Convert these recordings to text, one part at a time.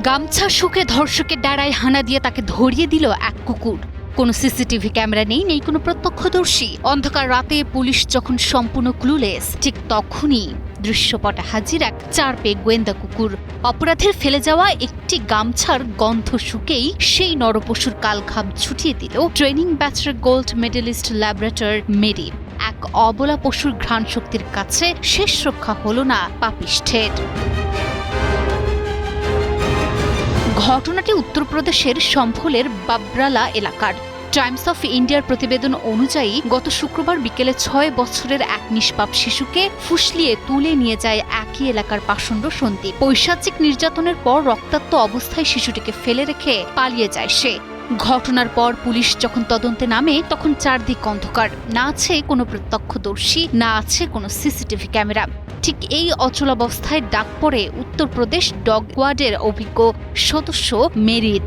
গামছা শুকে ধর্ষকের ডাড়ায় হানা দিয়ে তাকে ধরিয়ে দিল এক কুকুর। কোনো সিসিটিভি ক্যামেরা নেই কোনো প্রত্যক্ষদর্শী। অন্ধকার রাতে পুলিশ যখন সম্পূর্ণ ক্লুলেস, ঠিক তখনই দৃশ্যপটে হাজির এক 4 পেয়ে গোয়েন্দা কুকুর। অপরাধের ফেলে যাওয়া একটি গামছার গন্ধ শুকেই সেই নরপশুর কালঘাম ছুটিয়ে দিল ট্রেনিং ব্যাচের গোল্ড মেডেলিস্ট ল্যাবরেটর মেরি। এক অবলা পশুর ঘ্রাণ শক্তির কাছে শেষ রক্ষা হলো না পাপিষ্ঠের। ঘটনাটি উত্তরপ্রদেশের সম্ভলের বাবরালা এলাকার। টাইমস অফ ইন্ডিয়ার প্রতিবেদন অনুযায়ী গত শুক্রবার বিকেলে 6 বছরের এক নিষ্পাপ শিশুকে ফুসলিয়ে তুলে নিয়ে যায় একই এলাকার পাষণ্ড সন্দীপ। পৈশাচিক নির্যাতনের পর রক্তাক্ত অবস্থায় শিশুটিকে ফেলে রেখে পালিয়ে যায় সে। ঘটনার পর পুলিশ যখন তদন্তে নামে তখন চারদিক অন্ধকার। না আছে কোনো প্রত্যক্ষদর্শী, না আছে কোনো সিসিটিভি ক্যামেরা। ঠিক এই অচলাবস্থায় ডাক পড়ে উত্তরপ্রদেশ ডগ স্কোয়াডের অভিজ্ঞ সদস্য মেরির।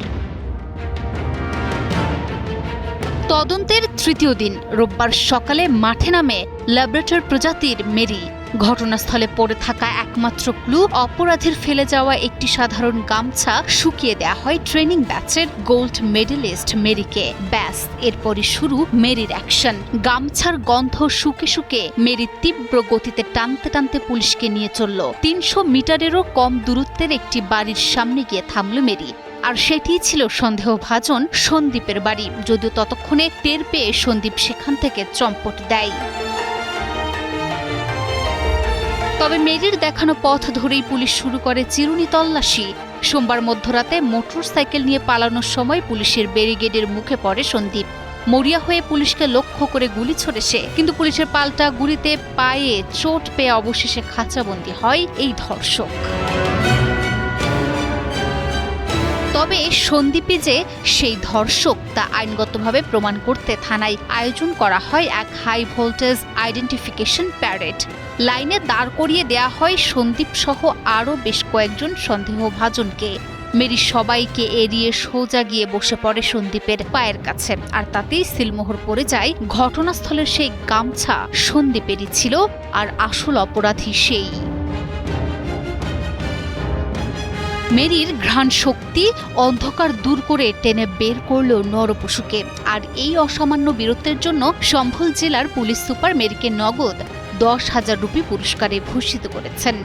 তদন্তের তৃতীয় দিন রোববার সকালে মাঠে নামে ল্যাবরেটর প্রজাতির মেরি। ঘটনাস্থলে পড়ে থাকা একমাত্র ক্লু, অপরাধীর ফেলে যাওয়া একটি সাধারণ গামছা শুকিয়ে দেয়া হয় ট্রেনিং ব্যাচের গোল্ড মেডেলিস্ট মেরিকে। ব্যাস, এরপরই শুরু মেরির অ্যাকশন। গামছার গন্ধ শুকে শুকে মেরি তীব্র গতিতে টানতে টানতে পুলিশকে নিয়ে চলল। 300 মিটারেরও কম দূরত্বের একটি বাড়ির সামনে গিয়ে থামল মেরি। আর সেটিই ছিল সন্দেহভাজন সন্দীপের বাড়ি। যদিও ততক্ষণে টের পেয়ে সন্দীপ সেখান থেকে চম্পট দেয়। তবে মেরির দেখানো পথ ধরেই পুলিশ শুরু করে চিরুনি তল্লাশি। সোমবার মধ্যরাতে মোটরসাইকেল নিয়ে পালানোর সময় পুলিশের ব্যারিকেডের মুখে পড়ে সন্দীপ। মরিয়া হয়ে পুলিশকে লক্ষ্য করে গুলি ছোড়ে সে, কিন্তু পুলিশের পাল্টা গুলিতে পায়ে চোট পেয়ে অবশেষে খাঁচাবন্দি হয় এই ধর্ষক। তবে সন্দীপই যে সেই ধর্ষক তা আইনগতভাবে প্রমাণ করতে থানায় আয়োজন করা হয় এক হাই ভোল্টেজ আইডেন্টিফিকেশন প্যারেড। লাইনে দাঁড় করিয়ে দেয়া হয় সন্দীপ সহ আরও বেশ কয়েকজন সন্দেহভাজনকে। মেরি সবাইকে এড়িয়ে সোজা গিয়ে বসে পড়ে সন্দীপের পায়ের কাছে, আর তাতেই সিলমোহর পড়ে যায়। ঘটনাস্থলের সেই গামছা সন্দীপেরই ছিল, আর আসল অপরাধী সেই। মেরির ঘ্রাণ শক্তি অন্ধকার দূর করে টেনে বের করল নরপশুকে। আর এই অসামান্য বীরত্বের জন্য সম্ভল জেলার পুলিশ সুপার মেরিকে নগদ 10,000 রুপি পুরস্কারে ভূষিত করেছেন।